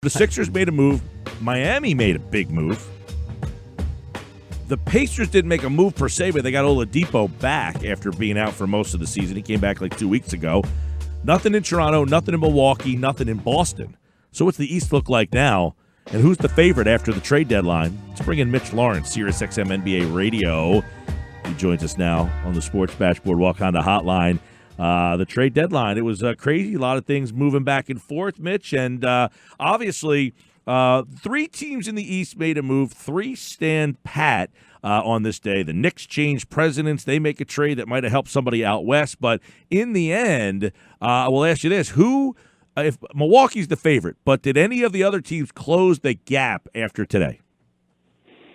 The Sixers made a move. Miami made a big move. The Pacers didn't make a move per se, but they got Oladipo back after being out for most of the season. He came back like 2 weeks ago. Nothing in Toronto, nothing in Milwaukee, nothing in Boston. So what's the East look like now? And who's the favorite after the trade deadline? Let's bring in Mitch Lawrence, SiriusXM NBA Radio. He joins us now on the Sports Bash Boardwalk Honda Hotline. The trade deadline, it was crazy. A lot of things moving back and forth, Mitch. And obviously, three teams in the East made a move. Three stand pat on this day. The Knicks changed presidents. They make a trade that might have helped somebody out west. But in the end, I will ask you this. If Milwaukee's the favorite, but did any of the other teams close the gap after today?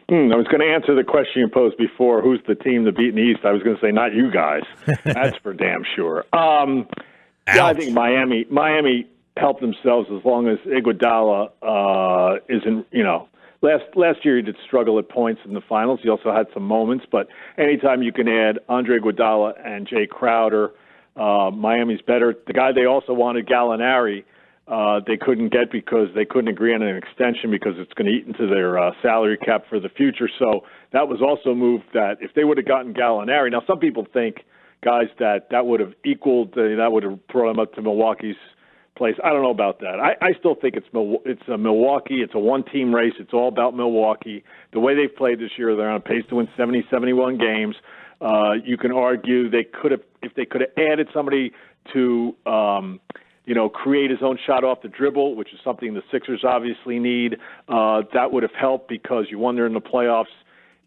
I was going to answer the question you posed before, who's the team to beat in the East? I was going to say, not you guys. That's for damn sure. Yeah, I think Miami helped themselves as long as Iguodala isn't, last year he did struggle at points in the finals. He also had some moments, but anytime you can add Andre Iguodala and Jay Crowder, Miami's better. The guy they also wanted, Gallinari, they couldn't get because they couldn't agree on an extension because it's going to eat into their salary cap for the future. So that was also a move that if they would have gotten Gallinari, now some people think, guys, that would have equaled, that would have brought him up to Milwaukee's place. I don't know about that. I still think it's a Milwaukee. It's a one-team race. It's all about Milwaukee. The way they've played this year, they're on pace to win 70, 71 games. You can argue they could have, if they could have added somebody to create his own shot off the dribble, which is something the Sixers obviously need. That would have helped because you wonder in the playoffs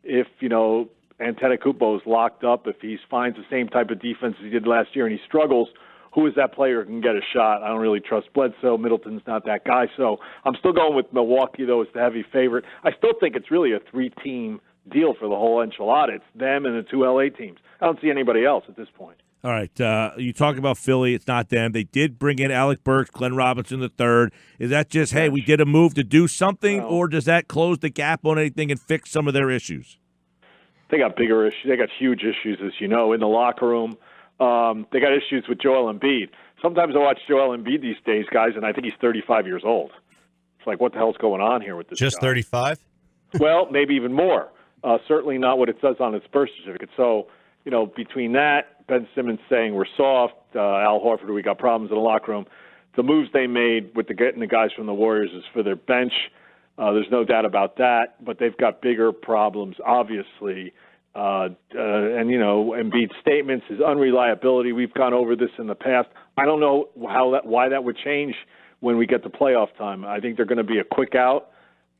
if, Antetokounmpo is locked up, if he finds the same type of defense as he did last year and he struggles, who is that player who can get a shot? I don't really trust Bledsoe. Middleton's not that guy. So I'm still going with Milwaukee, though, as the heavy favorite. I still think it's really a three-team deal for the whole enchilada. It's them and the two L.A. teams. I don't see anybody else at this point. All right, you talk about Philly. It's not them. They did bring in Alec Burks, Glenn Robinson III. Is that just, hey, we did a move to do something, or does that close the gap on anything and fix some of their issues? They got bigger issues. They got huge issues, as you know, in the locker room. They got issues with Joel Embiid. Sometimes I watch Joel Embiid these days, guys, and I think he's 35 years old. It's like, what the hell's going on here with this Just guy? 35? Well, maybe even more. Certainly not what it says on his birth certificate. So, between that, Ben Simmons saying we're soft, Al Horford, we got problems in the locker room. The moves they made with getting the guys from the Warriors is for their bench. There's no doubt about that, but they've got bigger problems, obviously. Embiid's statements, his unreliability. We've gone over this in the past. I don't know why that would change when we get to playoff time. I think they're going to be a quick out.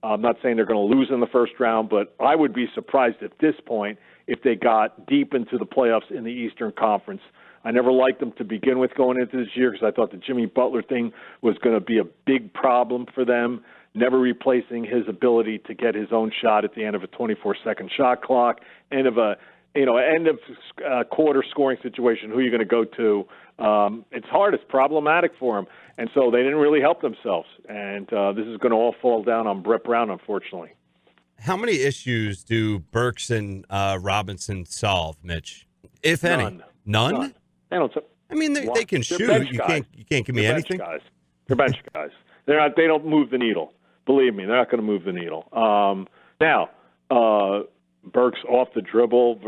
I'm not saying they're going to lose in the first round, but I would be surprised at this point if they got deep into the playoffs in the Eastern Conference. I never liked them to begin with going into this year because I thought the Jimmy Butler thing was going to be a big problem for them, never replacing his ability to get his own shot at the end of a 24-second shot clock, end of quarter scoring situation. Who are you going to go to? It's hard. It's problematic for them. And so they didn't really help themselves. And this is going to all fall down on Brett Brown, unfortunately. How many issues do Burks and Robinson solve, Mitch? If any? None? They don't. I mean, they can shoot. You can't give me anything. Guys. They're bench guys. They're not. They don't move the needle. Believe me, they're not going to move the needle. Now, Burks off the dribble.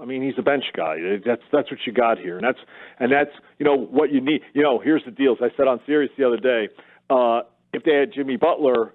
He's a bench guy. That's what you got here, and that's what you need. Here's the deal. As I said on Sirius the other day, if they had Jimmy Butler,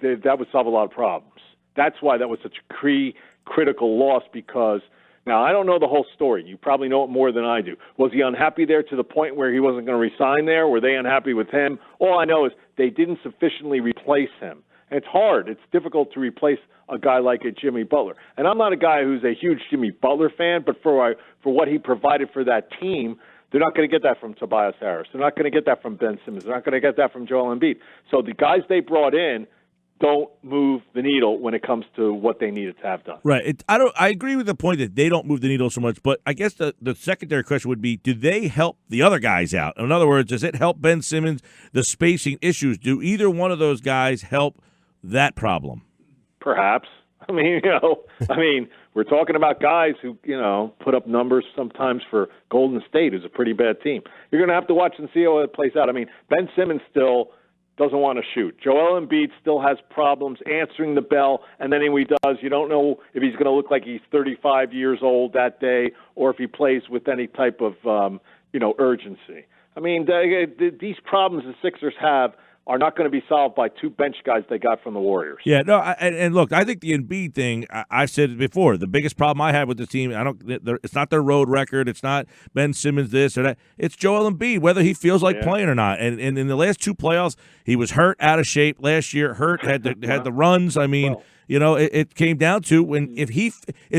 that would solve a lot of problems. That's why that was such a critical loss because. Now, I don't know the whole story. You probably know it more than I do. Was he unhappy there to the point where he wasn't going to resign there? Were they unhappy with him? All I know is they didn't sufficiently replace him. And it's hard. It's difficult to replace a guy like a Jimmy Butler. And I'm not a guy who's a huge Jimmy Butler fan, but for what he provided for that team, they're not going to get that from Tobias Harris. They're not going to get that from Ben Simmons. They're not going to get that from Joel Embiid. So the guys they brought in don't move the needle when it comes to what they needed to have done. Right. I agree with the point that they don't move the needle so much, but I guess the secondary question would be, do they help the other guys out? In other words, does it help Ben Simmons, the spacing issues? Do either one of those guys help that problem? Perhaps. We're talking about guys who, put up numbers sometimes for Golden State, who's a pretty bad team. You're going to have to watch and see how it plays out. Ben Simmons still doesn't want to shoot. Joel Embiid still has problems answering the bell, and then when he does, you don't know if he's going to look like he's 35 years old that day or if he plays with any type of, urgency. I mean, these problems the Sixers have are not going to be solved by two bench guys they got from the Warriors. Yeah, no, and look, I think the Embiid thing, I've said it before, the biggest problem I have with the team, it's not their road record, it's not Ben Simmons this or that, it's Joel Embiid, whether he feels like playing or not. And in the last two playoffs, he was hurt, out of shape. Last year, hurt, had the runs. I mean, it came down to if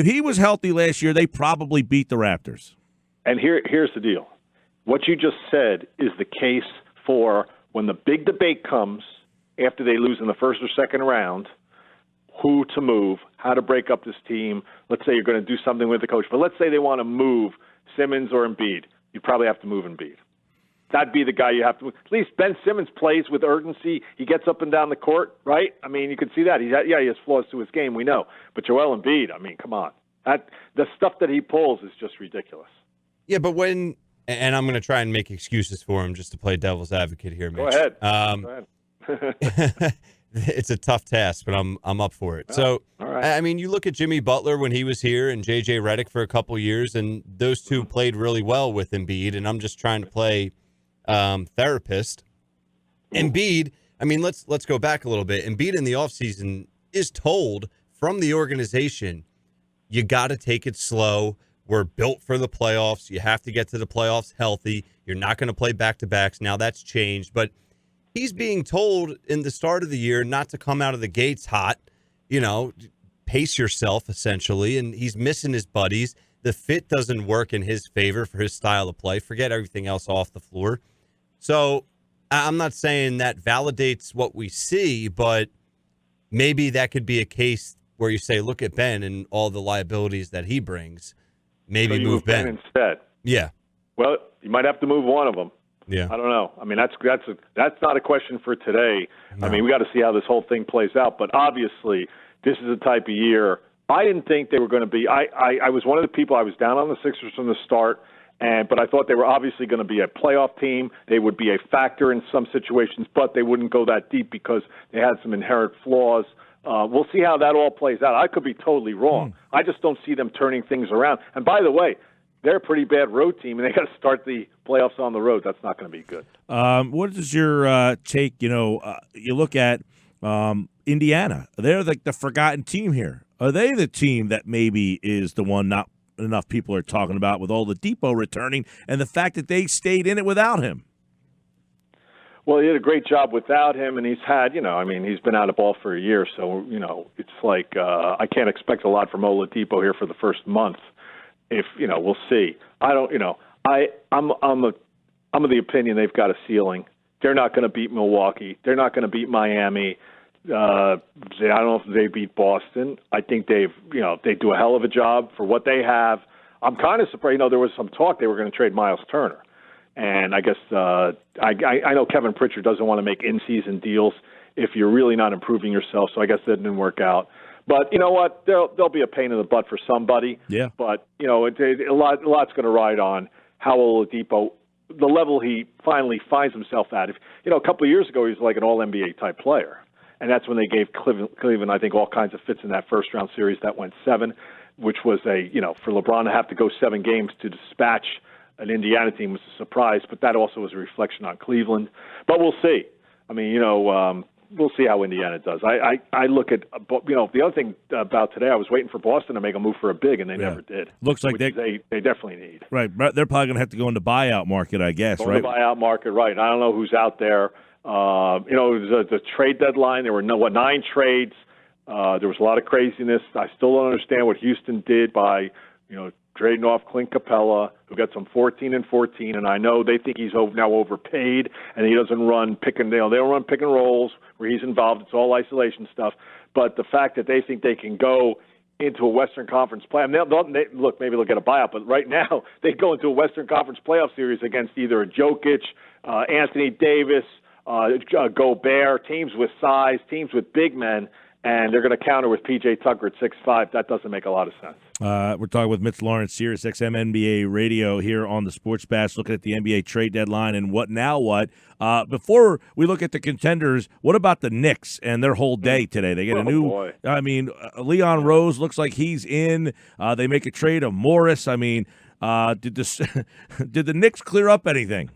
he was healthy last year, they probably beat the Raptors. And here's the deal. What you just said is the case for when the big debate comes after they lose in the first or second round, who to move, how to break up this team. Let's say you're going to do something with the coach, but let's say they want to move Simmons or Embiid. You'd probably have to move Embiid. That'd be the guy you have to move. At least Ben Simmons plays with urgency. He gets up and down the court, right? I mean, you can see that. He has flaws to his game, we know. But Joel Embiid, I mean, come on. The stuff that he pulls is just ridiculous. Yeah, but and I'm going to try and make excuses for him just to play devil's advocate here, Mitch. Go ahead. It's a tough task, but I'm up for it. So, all right. I mean, you look at Jimmy Butler when he was here and J.J. Redick for a couple years, and those two played really well with Embiid, and I'm just trying to play therapist. Embiid, I mean, let's go back a little bit. Embiid in the offseason is told from the organization, you got to take it slow. We're built for the playoffs. You have to get to the playoffs healthy. You're not going to play back-to-backs. Now that's changed. But he's being told in the start of the year not to come out of the gates hot, pace yourself, essentially. And he's missing his buddies. The fit doesn't work in his favor for his style of play. Forget everything else off the floor. So I'm not saying that validates what we see, but maybe that could be a case where you say, look at Ben and all the liabilities that he brings. Maybe so move Ben instead. Yeah. Well, you might have to move one of them. Yeah. I don't know. I mean, that's not a question for today. No. I mean, we got to see how this whole thing plays out. But obviously, this is the type of year. I didn't think they were going to be. I was one of the people. I was down on the Sixers from the start, but I thought they were obviously going to be a playoff team. They would be a factor in some situations, but they wouldn't go that deep because they had some inherent flaws. We'll see how that all plays out. I could be totally wrong. I just don't see them turning things around. And by the way, they're a pretty bad road team, and they got to start the playoffs on the road. That's not going to be good. What is your take? You look at Indiana. They're like the forgotten team here. Are they the team that maybe is the one not enough people are talking about with Oladipo returning and the fact that they stayed in it without him? Well, he did a great job without him, and he's had, he's been out of ball for a year, so, it's like I can't expect a lot from Oladipo here for the first month. If, we'll see. I'm of the opinion they've got a ceiling. They're not going to beat Milwaukee. They're not going to beat Miami. I don't know if they beat Boston. I think they do a hell of a job for what they have. I'm kind of surprised. There was some talk they were going to trade Miles Turner. And I guess I know Kevin Pritchard doesn't want to make in-season deals if you're really not improving yourself, so I guess that didn't work out. But you know what? There'll be a pain in the butt for somebody. Yeah. But, a lot's going to ride on how Oladipo, the level he finally finds himself at. If, a couple of years ago, he was like an all-NBA type player. And that's when they gave Cleveland, I think, all kinds of fits in that first-round series that went 7, which was for LeBron to have to go 7 games to dispatch an Indiana team was a surprise, but that also was a reflection on Cleveland. But we'll see. I mean, we'll see how Indiana does. I look at, the other thing about today, I was waiting for Boston to make a move for a big, and they never did. Looks like they definitely need. Right. They're probably going to have to go into buyout market, I guess, right? The buyout market, right. I don't know who's out there. It was the trade deadline. There were 9 trades. There was a lot of craziness. I still don't understand what Houston did by, trading off Clint Capella, who got some 14 and 14, and I know they think he's now overpaid, and he doesn't run they don't run pick and rolls where he's involved. It's all isolation stuff. But the fact that they think they can go into a Western Conference play, look, maybe they'll get a buyout, but right now they go into a Western Conference playoff series against either a Jokic, Anthony Davis, Gobert, teams with size, teams with big men. and they're going to counter with P.J. Tucker at 6'5". That doesn't make a lot of sense. We're talking with Mitch Lawrence, SiriusXM NBA Radio here on the Sports Bash, looking at the NBA trade deadline and what. Before we look at the contenders, what about the Knicks and their whole day today? They get a new boy. Leon Rose looks like he's in. They make a trade of Morris. I mean, did the Knicks clear up anything?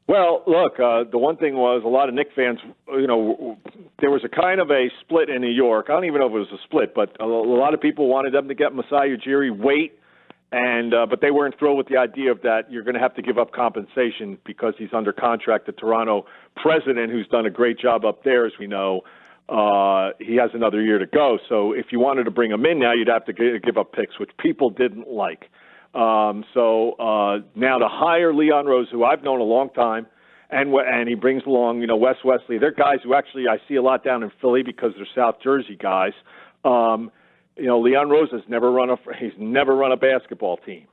Well, look, the one thing was a lot of Knicks fans, there was a kind of a split in New York. I don't even know if it was a split, but a lot of people wanted them to get Masai Ujiri, wait, but they weren't thrilled with the idea of that you're going to have to give up compensation because he's under contract. The Toronto president, who's done a great job up there, as we know, he has another year to go. So if you wanted to bring him in now, you'd have to give up picks, which people didn't like. So now to hire Leon Rose, who I've known a long time, and he brings along, Wes Wesley. They're guys who actually I see a lot down in Philly because they're South Jersey guys. Leon Rose has never run a basketball team.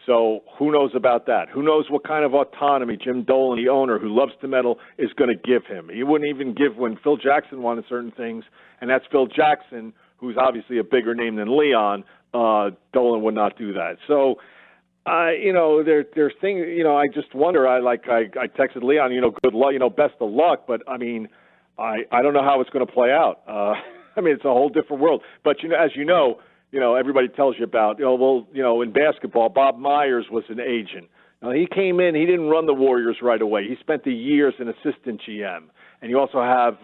So who knows about that? Who knows what kind of autonomy Jim Dolan, the owner who loves to meddle, is going to give him? He wouldn't even give when Phil Jackson wanted certain things, and that's Phil Jackson, who's obviously a bigger name than Leon. Dolan would not do that. So, there's things. I just wonder. I texted Leon. Good luck. Best of luck. But I don't know how it's going to play out. It's a whole different world. But as you know, everybody tells you about. In basketball, Bob Myers was an agent. Now, he came in. He didn't run the Warriors right away. He spent the years an assistant GM. And you also have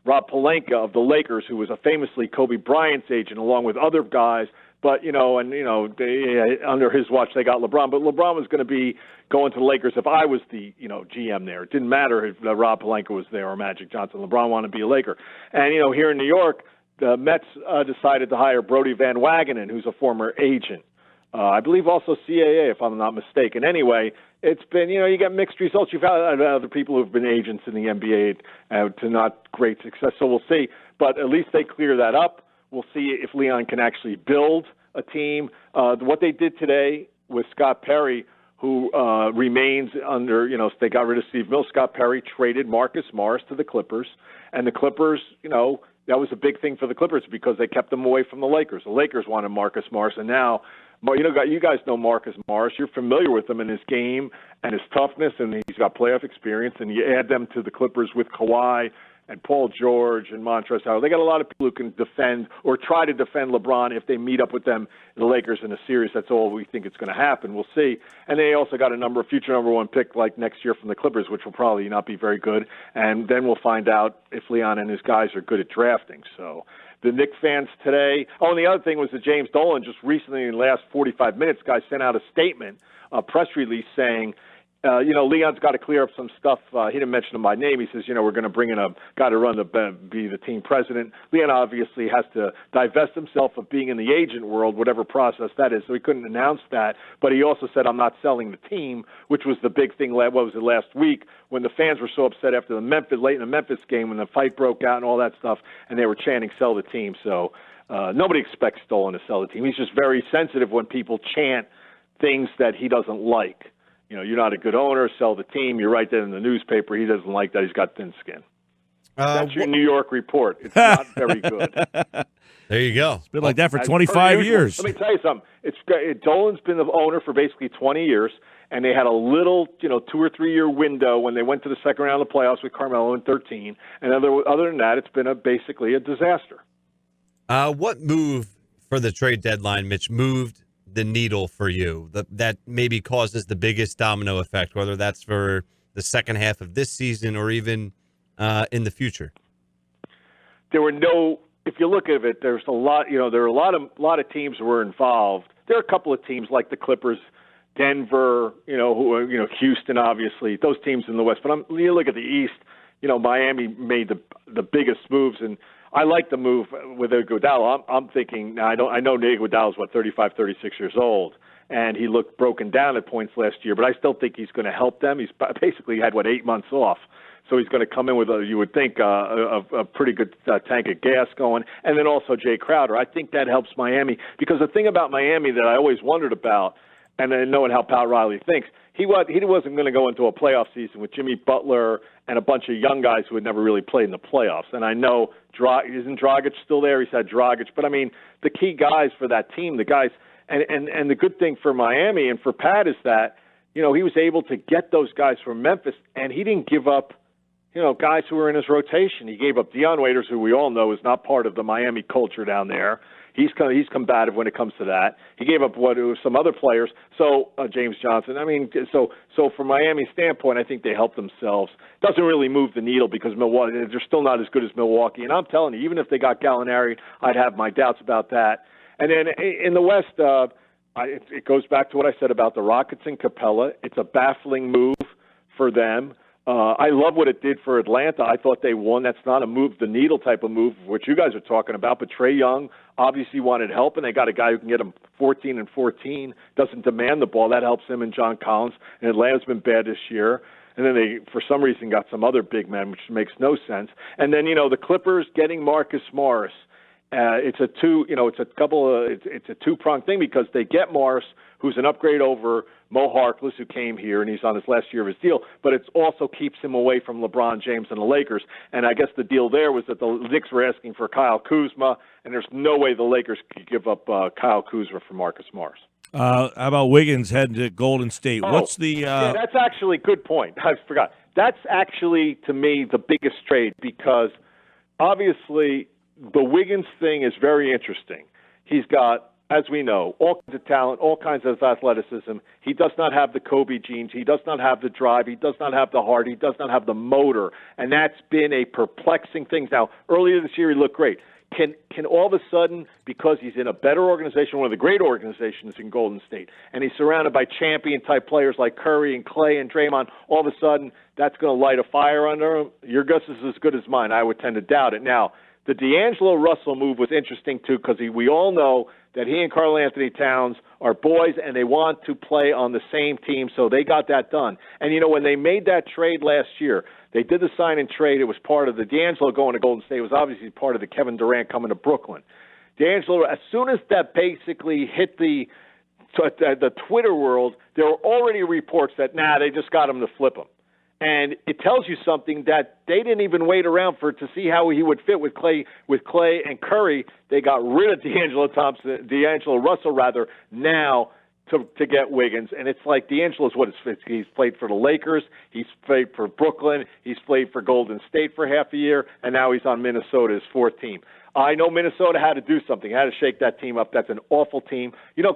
Rob Pelinka of the Lakers, who was a famously Kobe Bryant's agent, along with other guys. But under his watch they got LeBron. But LeBron was going to be going to the Lakers if I was the GM there. It didn't matter if Rob Pelinka was there or Magic Johnson. LeBron wanted to be a Laker. And here in New York, the Mets decided to hire Brody Van Wagenen, who's a former agent. I believe also CAA, if I'm not mistaken. Anyway, it's been, you get mixed results. You've had other people who've been agents in the NBA to not great success, so we'll see. But at least they clear that up. We'll see if Leon can actually build a team. What they did today with Scott Perry, who remains under, they got rid of Steve Mills. Scott Perry traded Marcus Morris to the Clippers. And the Clippers, that was a big thing for the Clippers because they kept them away from the Lakers. The Lakers wanted Marcus Morris, and now, you guys know Marcus Morris. You're familiar with him in his game and his toughness, and he's got playoff experience. And you add them to the Clippers with Kawhi and Paul George and Montrezl Harrell. They got a lot of people who can defend or try to defend LeBron if they meet up with them, the Lakers, in a series. That's all we think it's going to happen. We'll see. And they also got a future number one pick like next year from the Clippers, which will probably not be very good. And then we'll find out if Leon and his guys are good at drafting. So the Knicks fans today. Oh, and the other thing was that James Dolan just recently, in the last 45 minutes, guys sent out a statement, a press release saying, Leon's got to clear up some stuff. He didn't mention him by name. He says, we're going to bring in a guy to be the team president. Leon obviously has to divest himself of being in the agent world, whatever process that is. So he couldn't announce that. But he also said, I'm not selling the team, which was the big thing. What was it, last week when the fans were so upset after late in the Memphis game when the fight broke out and all that stuff, and they were chanting, sell the team. So nobody expects Dolan to sell the team. He's just very sensitive when people chant things that he doesn't like. You're not a good owner, sell the team. You're right there in the newspaper. He doesn't like that. He's got thin skin. That's your New York report. It's not very good. There you go. It's been like that for 25 years. Let me tell you something. Dolan's been the owner for basically 20 years, and they had a little, 2 or 3 year window when they went to the second round of the playoffs with Carmelo in 2013. And other than that, it's been basically a disaster. What move for the trade deadline, Mitch, moved the needle for you that maybe causes the biggest domino effect, whether that's for the second half of this season or even in the future? There were if you look at it, there's a lot, there are a lot of teams who were involved. There are a couple of teams like the Clippers, Denver, Houston, obviously, those teams in the West. But you look at the East, Miami made the biggest moves, and I like the move with Iguodala. I'm thinking, I know Iguodala is 35, 36 years old, and he looked broken down at points last year, but I still think he's going to help them. He's basically had 8 months off, so he's going to come in with you would think a pretty good tank of gas going, and then also Jay Crowder. I think that helps Miami, because the thing about Miami that I always wondered about, and knowing how Pat Riley thinks, he wasn't going to go into a playoff season with Jimmy Butler and a bunch of young guys who had never really played in the playoffs. And I know, isn't Dragic still there? He's had Dragic. But, I mean, the key guys for that team, the guys, and the good thing for Miami and for Pat is that, he was able to get those guys from Memphis, and he didn't give up, guys who were in his rotation. He gave up Dion Waiters, who we all know is not part of the Miami culture down there. He's combative when it comes to that. He gave up some other players. So James Johnson. I mean, so from Miami's standpoint, I think they helped themselves. Doesn't really move the needle because Milwaukee, they're still not as good as Milwaukee. And I'm telling you, even if they got Gallinari, I'd have my doubts about that. And then in the West, it goes back to what I said about the Rockets and Capella. It's a baffling move for them. I love what it did for Atlanta. I thought they won. That's not a move, the needle type of move, which you guys are talking about. But Trae Young obviously wanted help, and they got a guy who can get him 14 and 14, doesn't demand the ball. That helps him and John Collins. And Atlanta's been bad this year. And then they, for some reason, got some other big men, which makes no sense. And then, the Clippers getting Marcus Morris. It's a two-pronged thing because they get Morris, who's an upgrade over Mo Harkless, who came here, and he's on his last year of his deal, but it also keeps him away from LeBron James and the Lakers. And I guess the deal there was that the Knicks were asking for Kyle Kuzma, and there's no way the Lakers could give up Kyle Kuzma for Marcus Morris. How about Wiggins heading to Golden State? What's the Yeah, that's actually a good point. I forgot. That's actually, to me, the biggest trade because obviously the Wiggins thing is very interesting. He's got, as we know, all kinds of talent, all kinds of athleticism. He does not have the Kobe genes. He does not have the drive. He does not have the heart. He does not have the motor. And that's been a perplexing thing. Now, earlier this year, he looked great. Can all of a sudden, because he's in a better organization, one of the great organizations in Golden State, and he's surrounded by champion-type players like Curry and Clay and Draymond, all of a sudden that's going to light a fire under him? Your guess is as good as mine. I would tend to doubt it. Now, the D'Angelo Russell move was interesting, too, because we all know that he and Karl Anthony Towns are boys, and they want to play on the same team, so they got that done. And, when they made that trade last year, they did the sign and trade. It was part of the D'Angelo going to Golden State. It was obviously part of the Kevin Durant coming to Brooklyn. D'Angelo, as soon as that basically hit the Twitter world, there were already reports that, they just got him to flip him. And it tells you something that they didn't even wait around to see how he would fit with Clay and Curry. They got rid of D'Angelo Russell now to get Wiggins. And it's like D'Angelo's he's played for the Lakers, he's played for Brooklyn, he's played for Golden State for half a year, and now he's on Minnesota's fourth team. I know Minnesota had to do something, had to shake that team up. That's an awful team.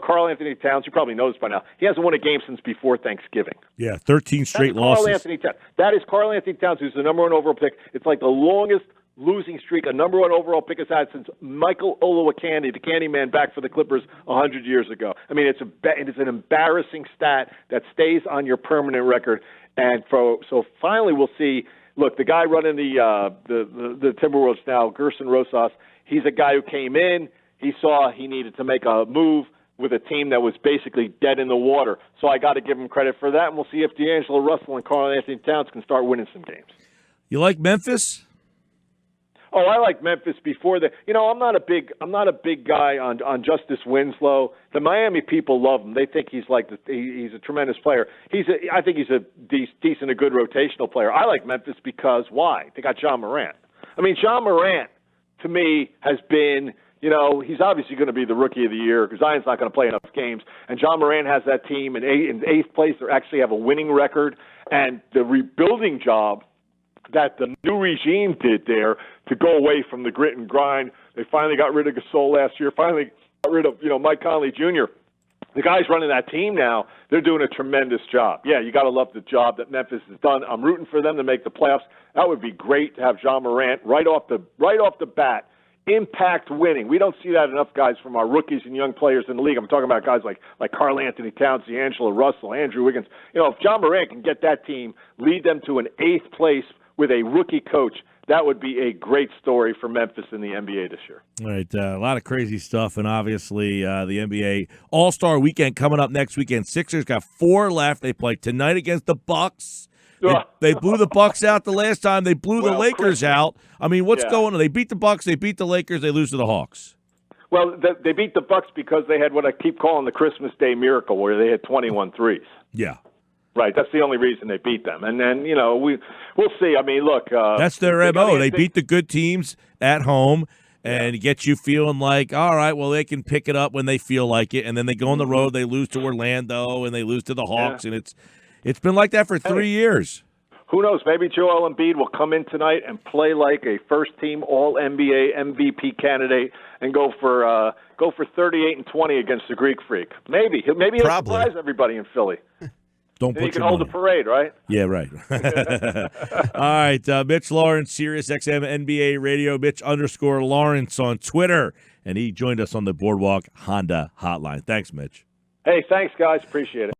Karl Anthony Towns, you probably know this by now, he hasn't won a game since before Thanksgiving. Yeah, 13 straight losses. That is Karl Anthony Towns, who's the number one overall pick. It's like the longest losing streak a number one overall pick has had since Michael Olowokandi, the Candyman, back for the Clippers 100 years ago. I mean, it's an embarrassing stat that stays on your permanent record. And so finally we'll see. Look, the guy running the Timberwolves now, Gerson Rosas, he's a guy who came in. He saw he needed to make a move with a team that was basically dead in the water. So I got to give him credit for that, and we'll see if D'Angelo Russell and Karl Anthony Towns can start winning some games. You like Memphis? Oh, I like Memphis before the. I'm not a big guy on Justice Winslow. The Miami people love him. They think he's a tremendous player. I think he's a decent, a good rotational player. I like Memphis because why? They got John Morant. I mean, John Morant to me has been. He's obviously going to be the rookie of the year because Zion's not going to play enough games. And John Morant has that team in eighth place. They actually have a winning record. And the rebuilding job that the new regime did there to go away from the grit and grind. They finally got rid of Gasol last year, finally got rid of, Mike Conley Jr. The guys running that team now, they're doing a tremendous job. Yeah, you got to love the job that Memphis has done. I'm rooting for them to make the playoffs. That would be great to have John Morant right off the bat. Impact winning. We don't see that enough, guys, from our rookies and young players in the league. I'm talking about guys like Karl Anthony Towns, D'Angelo Russell, Andrew Wiggins. If John Morant can get that team, lead them to an eighth place with a rookie coach, that would be a great story for Memphis in the NBA this year. All right, a lot of crazy stuff, and obviously the NBA All-Star Weekend coming up next weekend. Sixers got 4 left. They play tonight against the Bucks. They blew the Bucks out the last time. They blew the Lakers out. I mean, what's going on? They beat the Bucks. They beat the Lakers. They lose to the Hawks. Well, they beat the Bucks because they had what I keep calling the Christmas Day miracle, where they had 21 threes. Yeah. Right, that's the only reason they beat them. And then, we'll see. I mean, look. That's their MO. They beat the good teams at home and get you feeling like, all right, well, they can pick it up when they feel like it. And then they go on the road, they lose to Orlando, and they lose to the Hawks. And it's been like that for 3 years. Who knows? Maybe Joel Embiid will come in tonight and play like a first-team All-NBA MVP candidate and go for 38 and 20 against the Greek Freak. Maybe he'll surprise everybody in Philly. Don't then put he can your hold money. the parade, right? Yeah, right. All right, Mitch Lawrence, SiriusXM NBA Radio, Mitch_Lawrence on Twitter, and he joined us on the Boardwalk Honda Hotline. Thanks, Mitch. Hey, thanks, guys. Appreciate it.